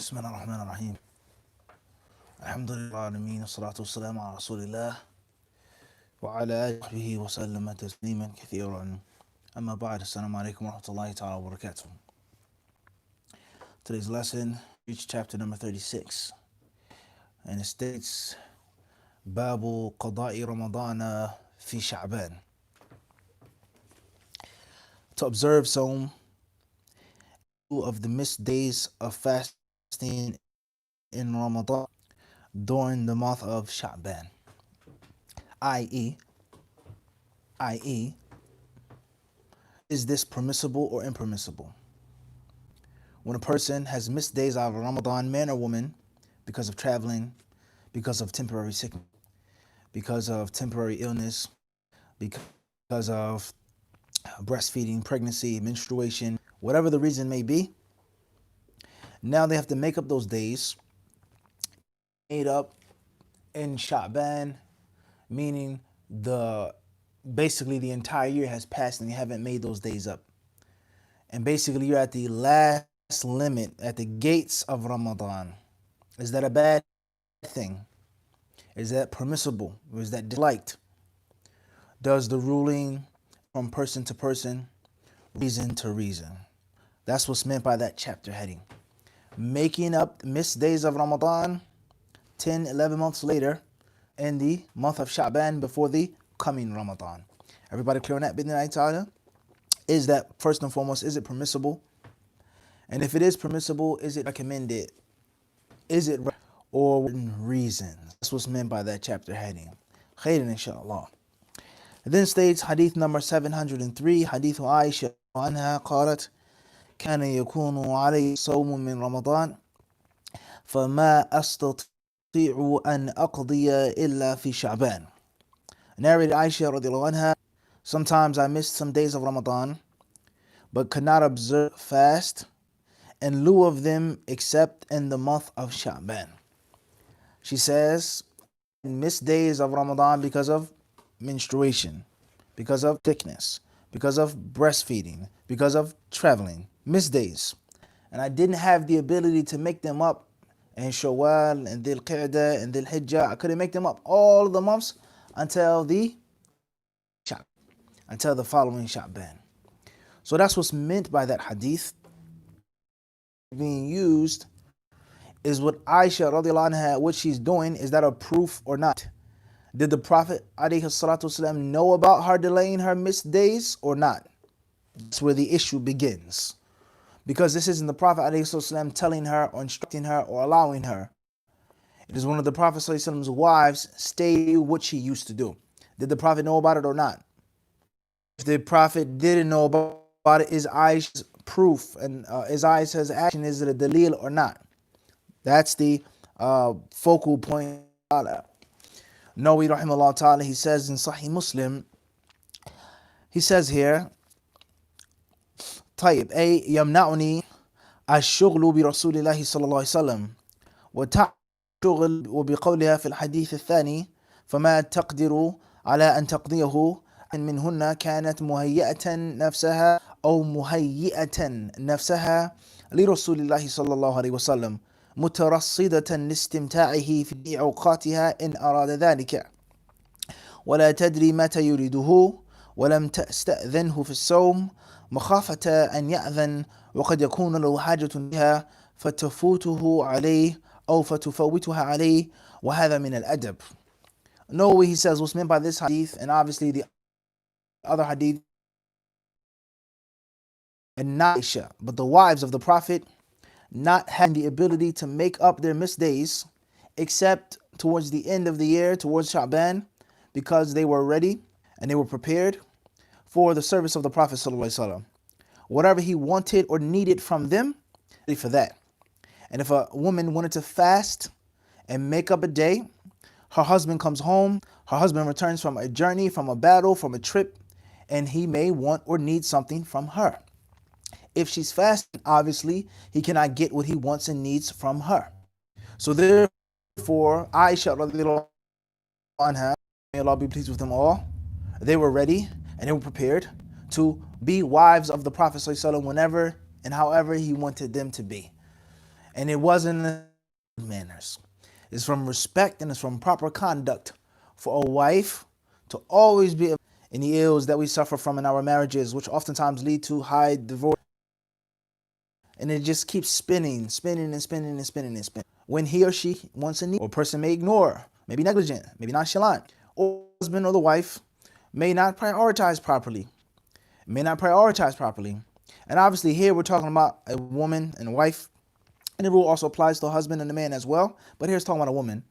بسم الله الرحمن الرحيم. الحمد لله العالمين، والصلاة والسلام على رسول الله وعلى آله وصحبه وسلم تسليما كثيرا. أما بعد, Assalamu alaikum wa rahmatullahi ta'ala wa barakatuh. Today's lesson reached chapter number 36, and it states Babu Qada'i Ramadana fi Sha'ban. To observe some of the missed days of fasting in Ramadan during the month of Sha'ban, i.e., is this permissible or impermissible? When a person has missed days out of Ramadan, man or woman, because of traveling, because of temporary sickness, because of temporary illness, because of breastfeeding, pregnancy, menstruation, whatever the reason may be, now they have to make up those days, made up in Sha'ban, meaning basically the entire year has passed and you haven't made those days up. And basically you're at the last limit, at the gates of Ramadan. Is that a bad thing? Is that permissible? Or is that disliked? Does the ruling from person to person, reason to reason? That's what's meant by that chapter heading. Making up missed days of Ramadan 10, 11 months later in the month of Sha'ban before the coming Ramadan. Everybody clear on that? Bidnillahi ta'ala? Is that, first and foremost, is it permissible? And if it is permissible, is it recommended? Is it or reasons? That's what's meant by that chapter heading. Khairan inshallah. It then states hadith number 703, hadith Aisha anha qalat كان يكون علي صوم من رمضان فما أستطيع أن أقضي إلا في شعبان. Narrated Aisha radiallahu anha, sometimes I missed some days of Ramadan, but could not observe fast in lieu of them except in the month of Sha'ban. She says, missed days of Ramadan because of menstruation, because of sickness, because of breastfeeding, because of traveling, missed days. And I didn't have the ability to make them up in Shawwal and Dhul Qa'dah and Dhul Hijjah. I couldn't make them up all of the months until the following Sha'ban. So that's what's meant by that hadith being used. Is what Aisha radiallahu anha, what she's doing, is that a proof or not? Did the Prophet alayhi salatu wasalam know about her delaying her missed days or not? That's where the issue begins. Because this isn't the Prophet alayhi salatu wasalam telling her or instructing her or allowing her. It is one of the Prophet sallallahu alaihi wasallam's wives stating what she used to do. Did the Prophet know about it or not? If the Prophet didn't know about it, is Aisha's proof and is Aisha's action, is it a dalil or not? That's the focal point. Nawawi rahimahullah ta'ala, he says in Sahih Muslim, he says here, طيب أي يمنعني الشغل برسول الله صلى الله عليه وسلم وتشغل وبقولها في الحديث الثاني فما تقدر على أن تقضيه منهن كانت مهيئة نفسها لرسول الله صلى الله عليه وسلم مترصدة لاستمتاعه في أوقاتها إن أراد ذلك ولا تدري متى يريده ولم تستأذنه في الصوم مخافة أن يأذن وقد يكون له حاجة بها فتفوته عليه أو فتفوتها عليه وهذا من الأدب. No way, he says, what's meant by this hadith, and obviously the other hadith, and not Aisha, but the wives of the Prophet not having the ability to make up their missed days except towards the end of the year, towards Sha'ban, because they were ready and they were prepared for the service of the Prophet sallallahu alaihi wasallam. Whatever he wanted or needed from them, ready for that. And if a woman wanted to fast and make up a day, her husband comes home, her husband returns from a journey, from a battle, from a trip, and he may want or need something from her. If she's fasting, obviously, he cannot get what he wants and needs from her. So therefore, Aisha radiallahu anha, may Allah be pleased with them all, they were ready and they were prepared to be wives of the Prophet ﷺ whenever and however he wanted them to be. And it wasn't manners. It's from respect and it's from proper conduct for a wife to always be any ills that we suffer from in our marriages, which oftentimes lead to high divorce. And it just keeps spinning, spinning and spinning and spinning and spinning. When he or she wants a need, or a person may ignore, maybe negligent, maybe nonchalant, or the husband or the wife may not prioritize properly. And obviously here we're talking about a woman and a wife, and the rule also applies to a husband and a man as well. But here's talking about a woman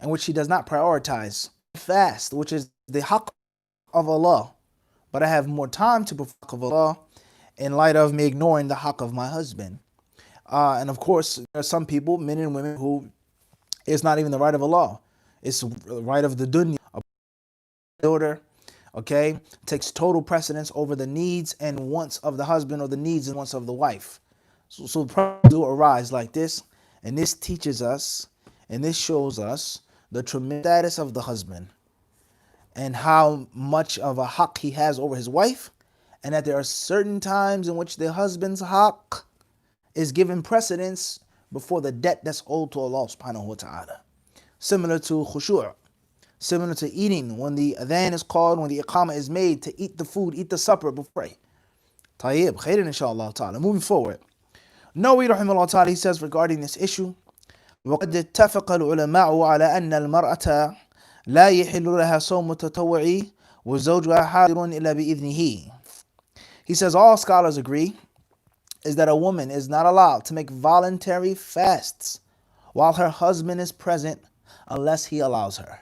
in which she does not prioritize fast, which is the haqq of Allah. But I have more time to perform haqq of Allah in light of me ignoring the haqq of my husband. And of course, there are some people, men and women, who it's not even the right of Allah. It's the right of the dunya. A daughter, okay, takes total precedence over the needs and wants of the husband or the needs and wants of the wife. So problems do arise like this, and this teaches us, and this shows us the tremendous status of the husband and how much of a haqq he has over his wife, and that there are certain times in which the husband's haqq is given precedence before the debt that's owed to Allah subhanahu wa ta'ala. Similar to khushu', similar to eating, when the adhan is called, when the iqamah is made, to eat the food, eat the supper before. Tayyib, khairan inshallah ta'ala. Moving forward. Nawawi rahimahullah ta'ala, he says regarding this issue, وَقَدْ اتَّفَقَ الْعُلَمَاءُ عَلَى أَنَّ الْمَرْأَةَ لَا يَحِلُّ لَهَا صَوْمُ التَّطَوُّعِ وَزَوْجُهَا حَاضِرٌ إِلَّا بِإِذْنِهِ. He says all scholars agree is that a woman is not allowed to make voluntary fasts while her husband is present unless he allows her.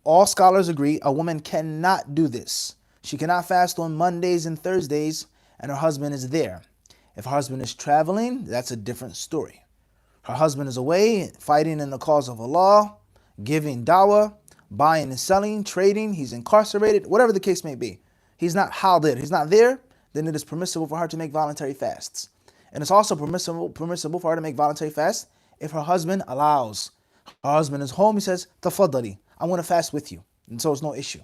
All scholars agree a woman cannot do this. She cannot fast on Mondays and Thursdays and her husband is there. If her husband is traveling, that's a different story. Her husband is away fighting in the cause of Allah, giving dawah, buying and selling, trading, he's incarcerated, whatever the case may be. He's not hadir, he's not there, then it is permissible for her to make voluntary fasts. And it's also permissible for her to make voluntary fasts if her husband allows. Her husband is home, he says, tafaddali, I want to fast with you. And so it's no issue.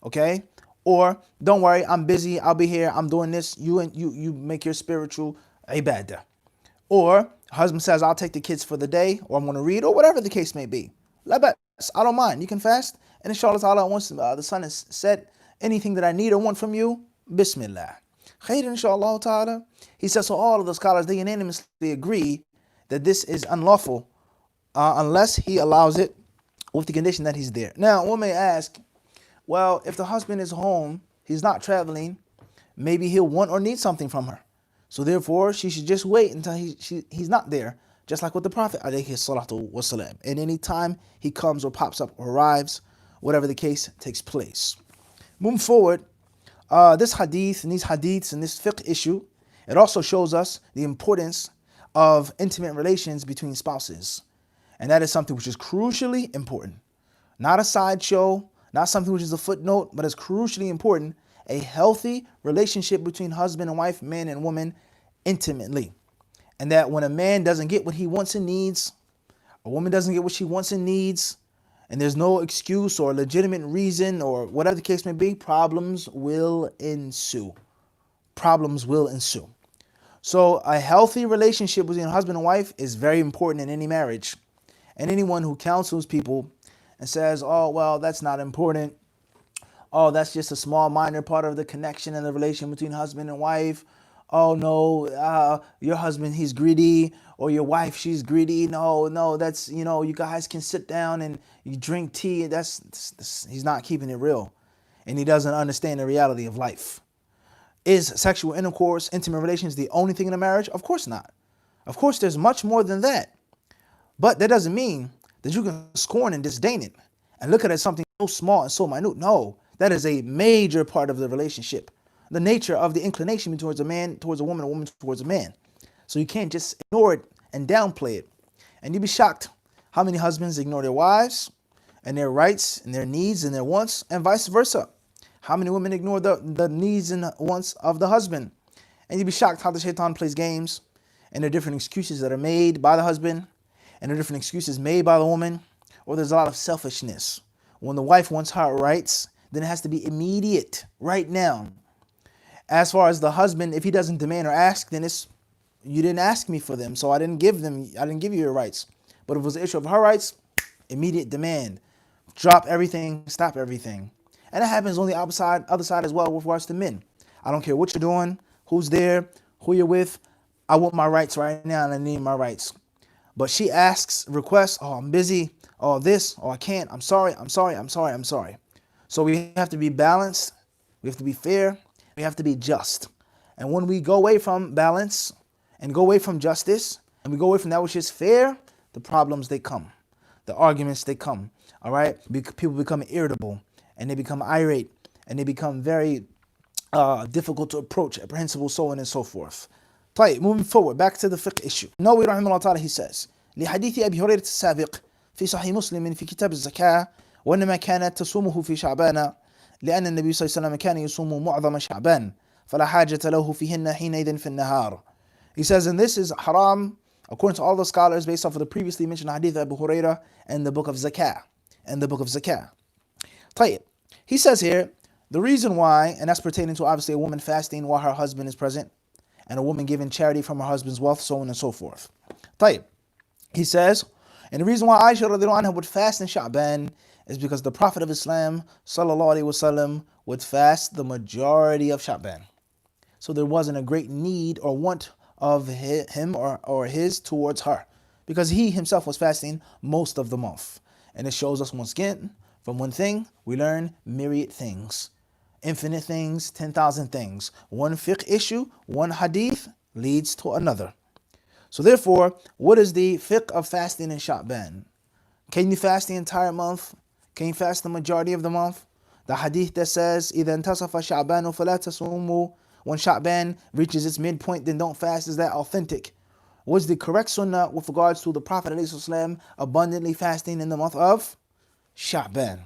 Okay? Or, don't worry, I'm busy, I'll be here, I'm doing this, you make your spiritual ibadah. Or, her husband says, I'll take the kids for the day, or I'm going to read, or whatever the case may be. La bas, I don't mind, you can fast. And inshallah ta'ala, once the sun has set, anything that I need or want from you, bismillah. Khair inshallah ta'ala. He says, so all of the scholars, they unanimously agree that this is unlawful unless he allows it with the condition that he's there. Now, one may ask, well, if the husband is home, he's not traveling, maybe he'll want or need something from her. So therefore, she should just wait until he's not there, just like with the Prophet alayhi salatu wasalam. And any time he comes or pops up or arrives, whatever the case takes place. Moving forward, this hadith and these hadiths and this fiqh issue, it also shows us the importance of intimate relations between spouses. And that is something which is crucially important. Not a sideshow, not something which is a footnote, but it's crucially important. A healthy relationship between husband and wife, man and woman, intimately. And that when a man doesn't get what he wants and needs, a woman doesn't get what she wants and needs, and there's no excuse or legitimate reason or whatever the case may be, problems will ensue. Problems will ensue. So a healthy relationship between husband and wife is very important in any marriage. And anyone who counsels people and says, oh, well, that's not important. Oh, that's just a small minor part of the connection and the relation between husband and wife. Oh, no, your husband, he's greedy, or your wife, she's greedy. No, that's, you guys can sit down and you drink tea. He's not keeping it real. And he doesn't understand the reality of life. Is sexual intercourse, intimate relations the only thing in a marriage? Of course not. Of course, there's much more than that. But that doesn't mean that you can scorn and disdain it and look at it as something so small and so minute. No, that is a major part of the relationship. The nature of the inclination towards a man, towards a woman, a woman towards a man. So you can't just ignore it and downplay it. And you'd be shocked how many husbands ignore their wives and their rights and their needs and their wants, and vice versa. How many women ignore the needs and wants of the husband. And you'd be shocked how the shaitan plays games and the different excuses that are made by the husband and the different excuses made by the woman. Or there's a lot of selfishness. When the wife wants her rights, then it has to be immediate, right now. As far as the husband, if he doesn't demand or ask, then it's you didn't ask me for them, so I didn't give you your rights. But if it was the issue of her rights, immediate demand. Drop everything, stop everything. And that happens on the other side as well with regards to men. I don't care what you're doing, who's there, who you're with. I want my rights right now and I need my rights. But she asks, requests, oh, I'm busy, oh, this, oh, I can't, I'm sorry. So we have to be balanced, we have to be fair, we have to be just. And when we go away from balance and go away from justice and we go away from that which is fair, the problems they come, the arguments they come, all right? People become irritable and they become irate and they become very difficult to approach, apprehensible, so on and so forth. طيب, moving forward, back to the fiqh issue. Nawawi rahimahullah ta'ala, he says, لحديث أبي هريرة السابق في صحيح مسلم في كتاب الزكاة وإنما كانت تصومه في شعبان لأن النبي صلى الله عليه وسلم كان يصوم معظم شعبان فلا حاجة له فيهن حينئذ في النهار. He says, and this is haram, according to all the scholars, based off of the previously mentioned hadith of Abu Hurairah and the book of Zakah. طيب, he says here, the reason why, and that's pertaining to obviously a woman fasting while her husband is present, and a woman giving charity from her husband's wealth, so on and so forth. طيب, he says, and the reason why Aisha radiallahu anha would fast in Sha'ban is because the Prophet of Islam, sallallahu alaihi wasallam, would fast the majority of Sha'ban. So there wasn't a great need or want of him or his towards her, because he himself was fasting most of the month. And it shows us once again, from one thing, we learn myriad things. Infinite things, 10,000 things. One fiqh issue, one hadith leads to another. So therefore, what is the fiqh of fasting in Sha'ban? Can you fast the entire month? Can you fast the majority of the month? The hadith that says, إِذَا انْتَصَفَ شَعْبَانُ فَلَا تَصُومُوا, when Sha'ban reaches its midpoint, then don't fast. Is that authentic? Was the correct sunnah with regards to the Prophet ﷺ abundantly fasting in the month of Sha'ban?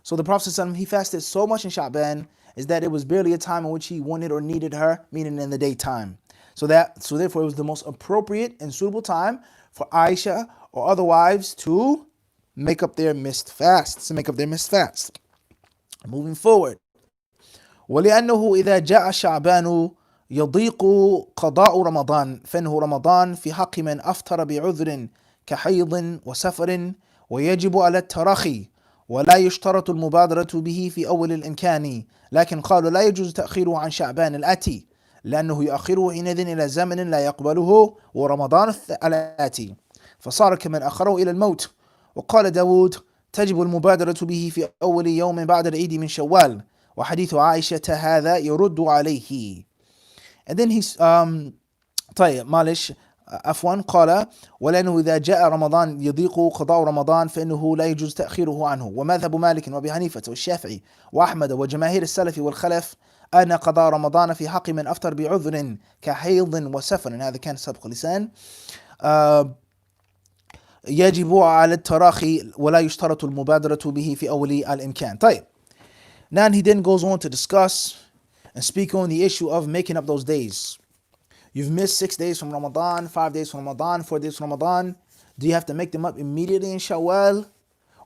So the Prophet ﷺ, he fasted so much in Sha'ban is that it was barely a time in which he wanted or needed her, meaning in the daytime. So therefore it was the most appropriate and suitable time for Aisha or other wives to make up their missed fasts, Moving forward. ولأنه إذا جاء شعبان يضيق قضاء رمضان فإنه رمضان في حق من أفطر بعذر كحيض وسفر ويجب على التراخي ولا يشترط المبادرة به في أول الإمكان لكن قالوا لا يجوز تأخيره عن شعبان الآتي لأنه يؤخره حينئذ إلى زمن لا يقبله ورمضان الآتي فصار كمن أخره إلى الموت. وقال داود تجب المبادرة به في أول يوم بعد العيد من شوال وحديث عائشة هذا يرد عليه. And then he's طيب معلش عفوا قال ولأنه إذا جاء رمضان يضيق قضاء رمضان فإنه لا يجوز تأخيره عنه. ومذهب مالك وأبي حنيفة والشافعي وأحمد وجماهير السلف والخلف أن قضاء رمضان في حق من أفطر بعذر كحيض وسفر. هذا كان سبق لسان. يجب على التراخي ولا يشترط المبادرة به في أول الإمكان. طيب. Now he then goes on to discuss and speak on the issue of making up those days. You've missed 6 days from Ramadan, 5 days from Ramadan, 4 days from Ramadan. Do you have to make them up immediately in Shawwal?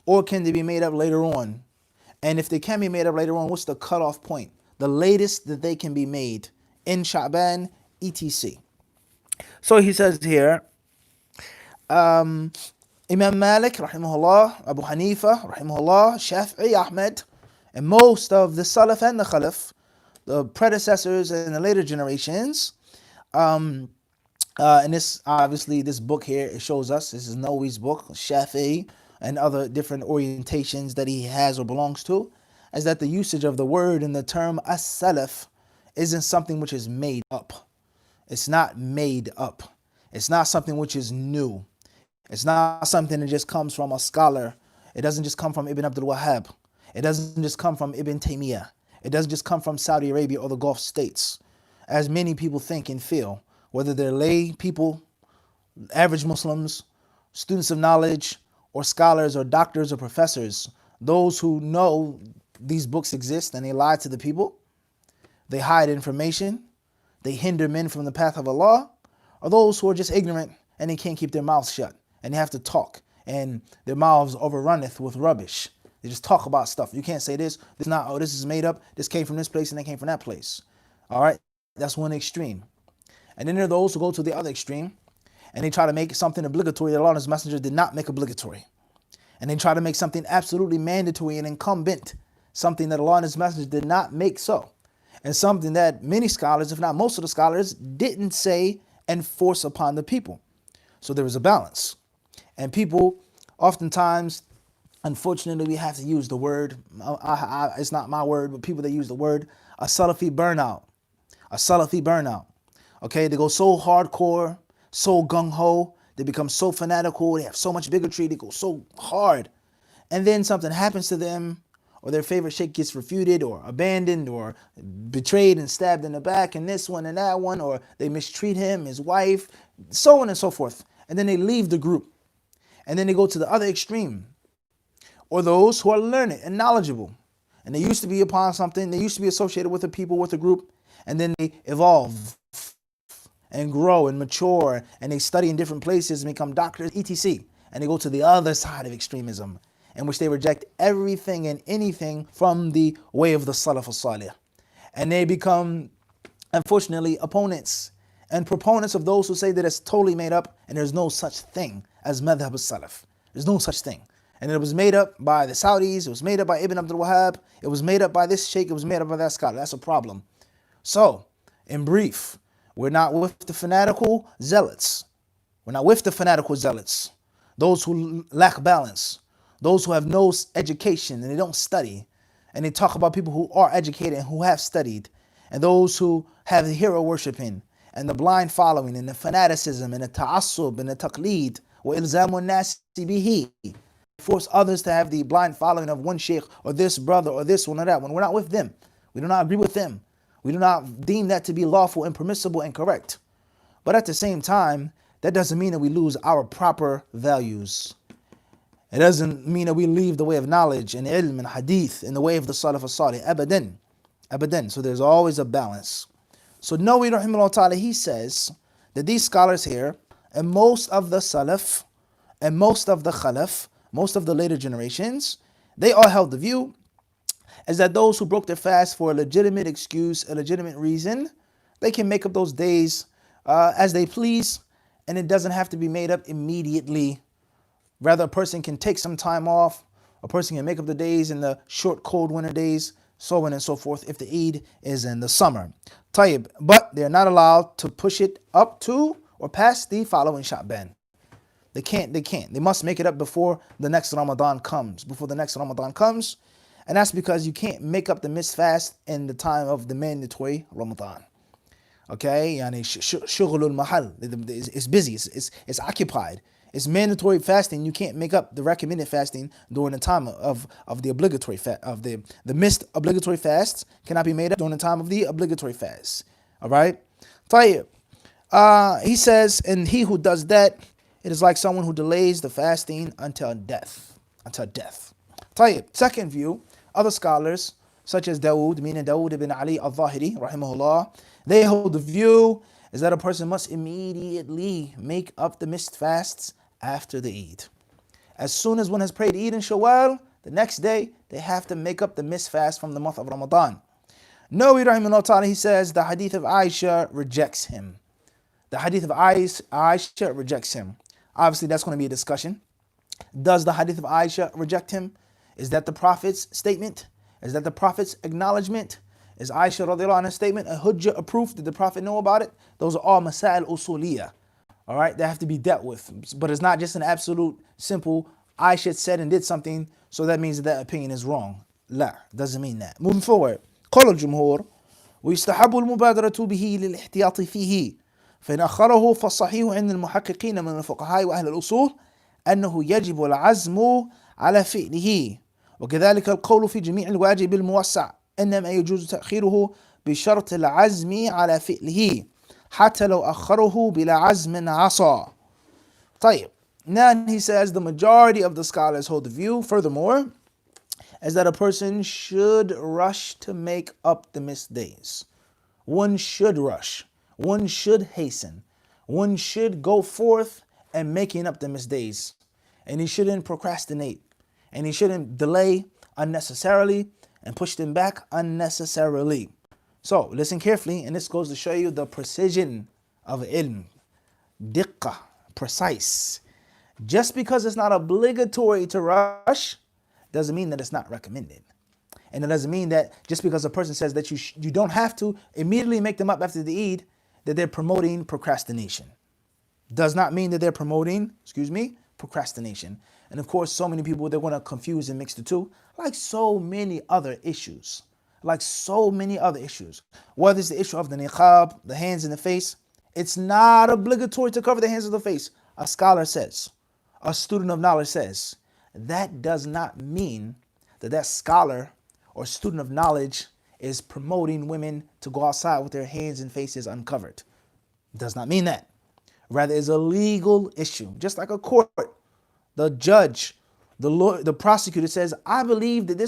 Or can they be made up later on? And if they can be made up later on, what's the cutoff point? The latest that they can be made in Sha'ban, etc. So he says here, Imam Malik, rahimahullah, Abu Hanifa, rahimahullah, Shafi'i, Ahmed, and most of the Salaf and the Khalaf, the predecessors and the later generations, and this obviously this book here, it shows us, this is Nawawi's book, Shafi'i, and other different orientations that he has or belongs to, is that the usage of the word and the term as-salaf isn't something which is made up. It's not made up. It's not something which is new. It's not something that just comes from a scholar. It doesn't just come from Ibn Abdul Wahhab. It doesn't just come from Ibn Taymiyyah. It doesn't just come from Saudi Arabia or the Gulf states, as many people think and feel, whether they're lay people, average Muslims, students of knowledge, or scholars or doctors or professors, those who know these books exist and they lie to the people, they hide information, they hinder men from the path of Allah, or those who are just ignorant and they can't keep their mouths shut and they have to talk and their mouths overrunneth with rubbish. They just talk about stuff. You can't say this not, oh, this is made up, this came from this place and that came from that place. All right, that's one extreme. And then there are those who go to the other extreme and they try to make something obligatory that Allah and His Messenger did not make obligatory. And they try to make something absolutely mandatory and incumbent, something that Allah and His Messenger did not make so. And something that many scholars, if not most of the scholars, didn't say and force upon the people. So there is a balance. And people oftentimes, unfortunately, we have to use the word, it's not my word, but people that use the word, a Salafi burnout. A Salafi burnout. Okay, they go so hardcore, so gung-ho, they become so fanatical, they have so much bigotry, they go so hard. And then something happens to them, or their favorite sheikh gets refuted or abandoned or betrayed and stabbed in the back, and this one and that one, or they mistreat him, his wife, so on and so forth. And then they leave the group. And then they go to the other extreme, or those who are learned and knowledgeable. And they used to be upon something, they used to be associated with the people, with the group, and then they evolve and grow and mature, and they study in different places and become doctors, etc. And they go to the other side of extremism, in which they reject everything and anything from the way of the Salaf al-Salih. And they become, unfortunately, opponents and proponents of those who say that it's totally made up and there's no such thing as madhab al-Salaf. There's no such thing. And it was made up by the Saudis, it was made up by Ibn Abdul Wahhab, it was made up by this sheikh, it was made up by that scholar. That's a problem. So, in brief, we're not with the fanatical zealots. We're not with the fanatical zealots. Those who lack balance. Those who have no education and they don't study. And they talk about people who are educated and who have studied. And those who have the hero worshiping and the blind following and the fanaticism and the ta'assub and the taqleed. وَإِلْزَامُ النَّاسِ بِهِ. Force others to have the blind following of one sheikh or this brother or this one or that one. We're not with them. We do not agree with them. We do not deem that to be lawful and permissible and correct. But at the same time, that doesn't mean that we lose our proper values. It doesn't mean that we leave the way of knowledge and ilm and hadith in the way of the Salaf al-Salih. Abadan. Abadan. So there's always a balance. So Nawawi rahimahullah ta'ala, he says that these scholars here, and most of the Salaf, and most of the Khalaf, most of the later generations, they all held the view is that those who broke their fast for a legitimate excuse, a legitimate reason, they can make up those days as they please, and it doesn't have to be made up immediately. Rather, a person can take some time off, a person can make up the days in the short, cold winter days, so on and so forth, if the Eid is in the summer. Tayyib, but they're not allowed to push it up to or past the following Sha'ban. They can't. They must make it up before the next Ramadan comes. And that's because you can't make up the missed fast in the time of the mandatory Ramadan. Okay, yani shughulul mahal, it's busy, it's occupied. It's mandatory fasting. You can't make up the recommended fasting during the time of the obligatory fast. Of the missed obligatory fasts cannot be made up during the time of the obligatory fast. All right. Tayyib. He says, and he who does that, it is like someone who delays the fasting until death. Tayyib. Second view, other scholars such as Dawood, meaning Dawood ibn Ali al-Zahiri, rahimahullah, they hold the view is that a person must immediately make up the missed fasts after the Eid. As soon as one has prayed Eid in Shawwal, the next day they have to make up the missed fast from the month of Ramadan. Nawawi rahimahullah ta'ala, he says the hadith of Aisha rejects him. The hadith of Aisha rejects him. Obviously, that's going to be a discussion. Does the hadith of Aisha reject him? Is that the Prophet's statement? Is that the Prophet's acknowledgement? Is Aisha radiallahu anha's statement a hujjah, a proof? Did the Prophet know about it? Those are all masail usuliyah. All right, they have to be dealt with. But it's not just an absolute, simple, Aisha said and did something, so that means that opinion is wrong. La, doesn't mean that. Moving forward. قال الجمهور ويستحب المبادرة به للاحتياط فيه فإن أخره فالصحيح عند المحققين من الفقهاء وأهل الأصول أنه يجب العزم على فعله وكذلك القول في جميع الواجب الموسع إنما يجوز تأخيره بشرط العزم على فعله حتى لو أخره بلا عزم عصى. طيب. Now he says the majority of the scholars hold the view, furthermore, is that a person should rush to make up the missed days. One should rush. One should hasten. One should go forth and making up the missed days. And he shouldn't procrastinate. And he shouldn't delay unnecessarily and push them back unnecessarily. So listen carefully, and this goes to show you the precision of ilm. Diqqah, precise. Just because it's not obligatory to rush doesn't mean that it's not recommended. And it doesn't mean that just because a person says that you don't have to immediately make them up after the Eid, that they're promoting procrastination. Does not mean that they're promoting, procrastination. And of course, so many people, they're going to confuse and mix the two, like so many other issues. Whether it's the issue of the niqab, the hands and the face, it's not obligatory to cover the hands of the face. A scholar says, a student of knowledge says, that does not mean that scholar or student of knowledge is promoting women to go outside with their hands and faces uncovered. It does not mean that. Rather, it's a legal issue. Just like a court, the judge, the lawyer, the prosecutor says, I believe that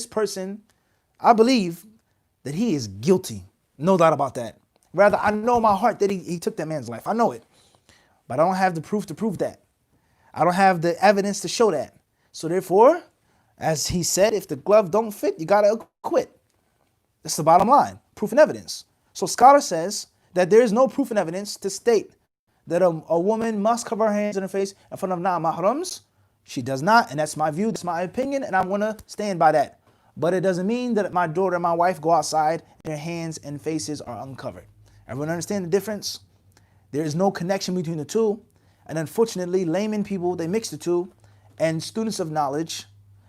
he is guilty. No doubt about that. Rather, I know in my heart that he took that man's life. I know it. But I don't have the proof to prove that. I don't have the evidence to show that. So therefore, as he said, if the glove don't fit, you got to acquit. That's the bottom line. Proof and evidence. So scholar says that there is no proof and evidence to state that a woman must cover her hands and her face in front of non-mahrams. She does not, and that's my view, that's my opinion, and I want to stand by that. But it doesn't mean that my daughter and my wife go outside and their hands and faces are uncovered. Everyone understand the difference? There is no connection between the two. And unfortunately, layman people, they mix the two, and students of knowledge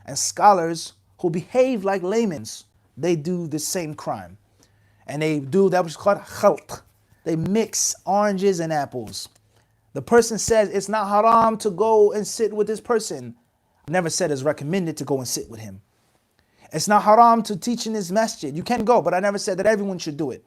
and scholars who behave like laymen, they do the same crime. And they do that which is called khalq. They mix oranges and apples. The person says it's not haram to go and sit with this person. I never said it's recommended to go and sit with him. It's not haram to teach in this masjid. You can go, but I never said that everyone should do it.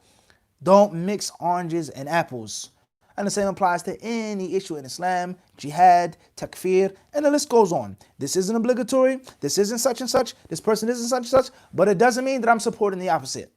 Don't mix oranges and apples. And the same applies to any issue in Islam, jihad, takfir, and the list goes on. This isn't obligatory, this isn't such and such, this person isn't such and such, but it doesn't mean that I'm supporting the opposite.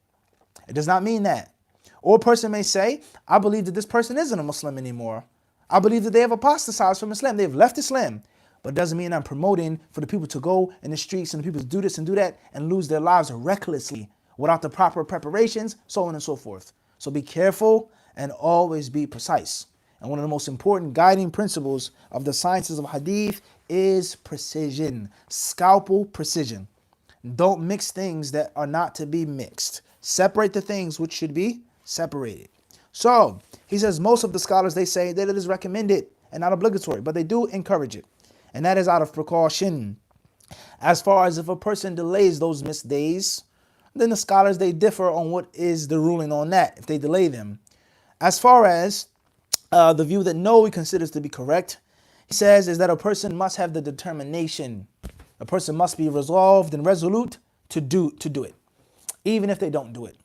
It does not mean that. Or a person may say, I believe that this person isn't a Muslim anymore. I believe that they have apostatized from Islam, they've left Islam. But it doesn't mean I'm promoting for the people to go in the streets and the people to do this and do that and lose their lives recklessly without the proper preparations, so on and so forth. So be careful and always be precise. And one of the most important guiding principles of the sciences of hadith is precision, scalpel precision. Don't mix things that are not to be mixed. Separate the things which should be separated. So he says most of the scholars, they say that it is recommended and not obligatory, but they do encourage it. And that is out of precaution. As far as if a person delays those missed days, then the scholars, they differ on what is the ruling on that, if they delay them. As far as the view that Nawawi considers to be correct, he says is that a person must have the determination. A person must be resolved and resolute to do it, even if they don't do it.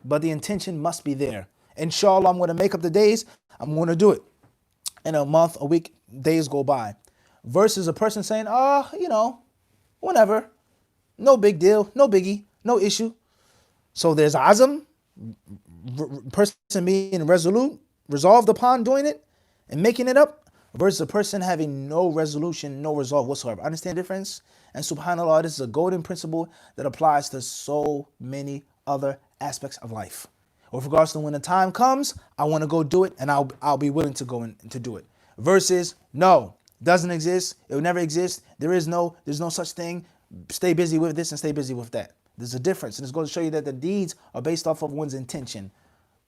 But the intention must be there. Inshallah, I'm going to make up the days. I'm going to do it. In a month, a week, days go by. Versus a person saying, whenever. No big deal, no biggie, no issue. So there's azam, person being resolute, resolved upon doing it and making it up, versus a person having no resolution, no resolve whatsoever. Understand the difference? And subhanAllah, this is a golden principle that applies to so many other aspects of life. With regards to when the time comes, I want to go do it and I'll be willing to go and to do it. Versus, no, doesn't exist, it will never exist, there's no such thing, stay busy with this and stay busy with that. There's a difference, and it's going to show you that the deeds are based off of one's intention.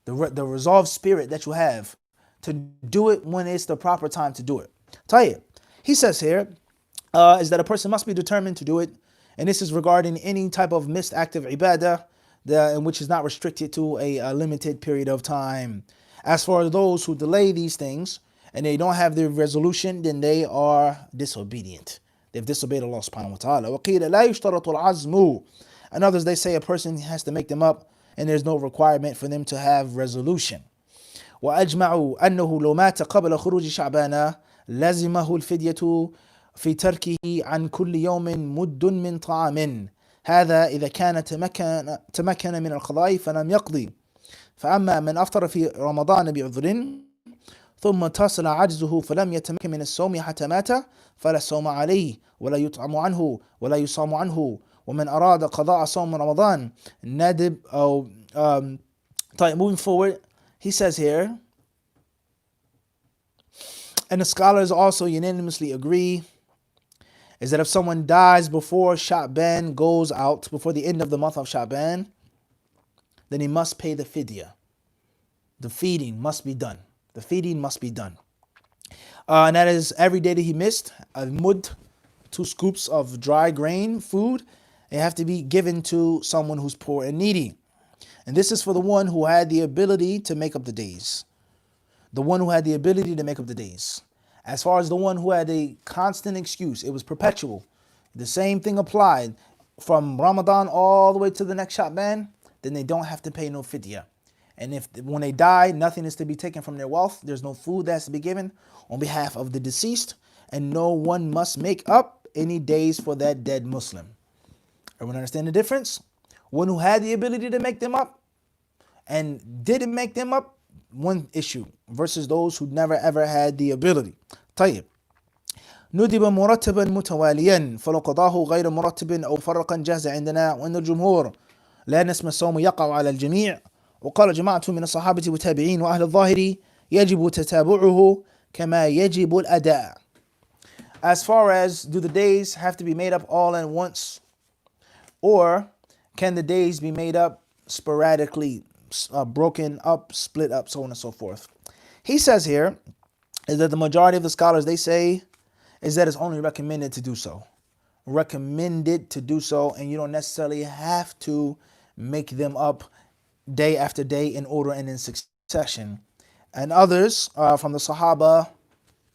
The resolved spirit that you have to do it when it's the proper time to do it. Tayyib. He says here is that a person must be determined to do it, and this is regarding any type of missed act of ibadah, in which is not restricted to a limited period of time. As for those who delay these things and they don't have their resolution, then they are disobedient. They've disobeyed Allah subhanahu wa ta'ala. وَقِيلَ لَا يُشْتَرَطُ الْعَزْمُ. And others, they say a person has to make them up and there's no requirement for them to have resolution. وأجمعوا أنه لو مات قبل خروج شعبان لزمه الفدية في تركه عن كل يوم مد من طعام. هذا إذا كان تمكن من القضاء فلم يقضي. فأما من أفطر في رمضان بعذر ثم اتصل عجزه فلم يتمكن من الصوم حتى مات فلا صوم عليه ولا يطعم عنه ولا يصام عنه. ومن أراد قضاء صوم رمضان ندب أو طيب, moving forward, he says here And the scholars also unanimously agree is that if someone dies before Sha'ban goes out, before the end of the month of Sha'ban, then he must pay the fidya. The feeding must be done. The feeding must be done. And that is every day that he missed, a mud, 2 scoops of dry grain food, they have to be given to someone who's poor and needy. And this is for the one who had the ability to make up the days. The one who had the ability to make up the days. As far as the one who had a constant excuse, it was perpetual. The same thing applied from Ramadan all the way to the next Sha'ban, then they don't have to pay no fidya. And if when they die, nothing is to be taken from their wealth. There's no food that has to be given on behalf of the deceased, and no one must make up any days for that dead Muslim. Everyone understand the difference? One who had the ability to make them up and didn't make them up, one issue, versus those who never ever had the ability. طيب. ندب مرتبا متواليا فلو قضاه غير مرتب أو فرقا جاز عندنا وأن الجمهور لا اسم الصوم يقع على الجميع وقال جماعة من الصحابة والتابعين وأهل الظاهر يجب تتابعه كما يجب الأداء. As far as, do the days have to be made up all at once, or can the days be made up sporadically, broken up, split up, so on and so forth? He says here is that the majority of the scholars, they say is that it's only recommended to do so. Recommended to do so, and you don't necessarily have to make them up day after day in order and in succession. And others from the Sahaba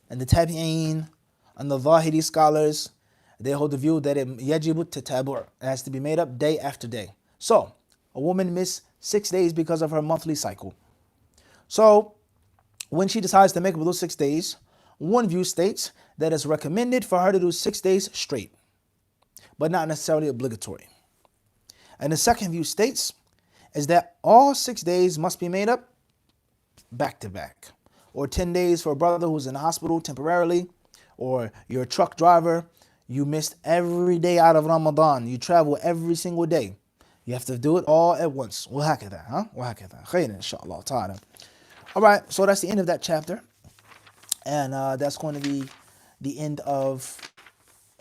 and the Tabi'een and the Zahiri scholars, they hold the view that it yajibu tatabu', it has to be made up day after day. So a woman missed 6 days because of her monthly cycle. So when she decides to make up those 6 days, one view states that it's recommended for her to do 6 days straight, but not necessarily obligatory. And the second view states is that all 6 days must be made up back to back, or 10 days for a brother who's in the hospital temporarily, or you're a truck driver, you missed every day out of Ramadan, you travel every single day, you have to do it all at once. وهكذا وهكذا خير إن شاء الله تعالى. All right, so that's the end of that chapter, and that's going to be the end of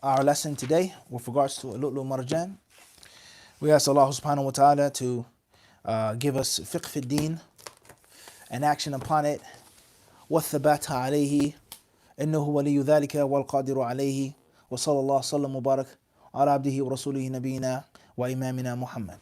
our lesson today with regards to Lu'Lu Marjan. We ask Allah subhanahu wa ta'ala to give us fiqh fi din and action upon it. والثبات عليه إنه ولي ذلك والقادر عليه وصلى الله وسلم وبارك على عبده ورسوله نبينا وإمامنا محمد.